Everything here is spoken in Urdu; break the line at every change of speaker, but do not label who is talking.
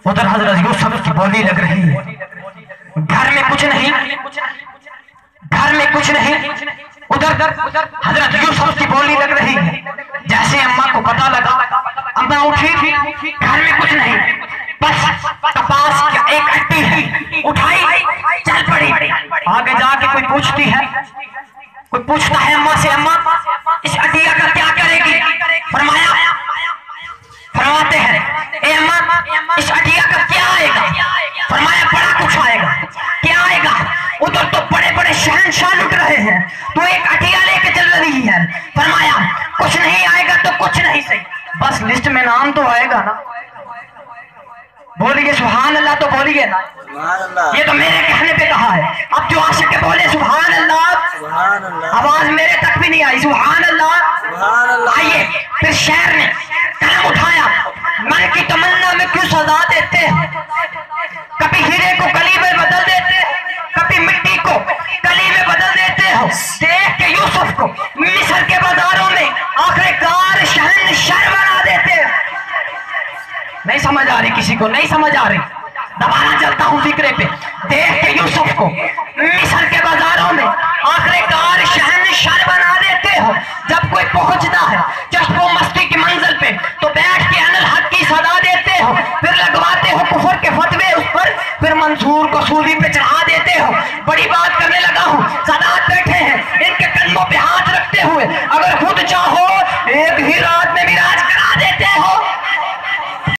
ادھر حضرت یوسف کی بولی لگ رہی ہے، گھر میں کچھ نہیں، گھر میں کچھ نہیں، ادھر حضرت یوسف کی بولی لگ رہی ہے۔ جیسے اماں کو پتا لگا، اماں اٹھی، گھر میں کچھ نہیں، بس کپاس کی ایک اٹی ہے، اٹھائی چل پڑی۔ آگے جا کے کوئی پوچھتی ہے، کوئی پوچھتا ہے اماں سے، اماں اس اٹیا کا کیا کرے گی؟ فرماتے ہیں اے اماں اس اٹیا کا کیا آئے گا؟ فرمایا بڑا کچھ آئے گا۔ کیا آئے گا؟ ادھر تو بڑے بڑے شہنشاہ لٹ رہے ہیں، تو ایک اٹیا لے کے چل رہی ہے۔ فرمایا کچھ نہیں آئے گا تو کچھ نہیں صحیح، بس لسٹ میں نام تو آئے گا نا۔ بولیے سبحان اللہ تو بولیے نا، یہ تو میرے کہنے پہ کہا ہے۔ اب جو عاشق بولے سبحان اللہ، آواز میرے تک بھی نہیں آئی، سبحان اللہ۔ آئیے پھر شہر نے قلم اٹھایا، من کی تمنا میں کیوں سزا دیتے ہیں؟ کبھی ہیرے کو کلی میں بدل دیتے ہیں، کبھی مٹی کو کلی میں بدل دیتے ہو۔ دیکھ کے یوسف کو مصر کے بازاروں میں آخر کار شہنشاہ بنا دیتے ہیں۔ نہیں سمجھ آ رہی کسی کو؟ نہیں سمجھ آ رہی؟ دوبارہ چلتا ہوں فکرے پہ۔ دیکھ کے یوسف کو مصر کے بازاروں میں آخر کار شہنشاہ بنا دیتے ہو۔ جب کوئی پہنچتا ہے چشم و مستی کی منزل پہ تو بیٹھ کے ان الحق کی صدا دیتے ہو، پھر لگواتے ہو کفر کے فتوے اس پر، پھر منصور کو سولی پہ چڑھا دیتے ہو۔ بڑی بات کرنے لگا ہوں، سادات بیٹھے ہیں ان کے قدموں پہ ہاتھ رکھتے ہوئے، اگر خود چاہو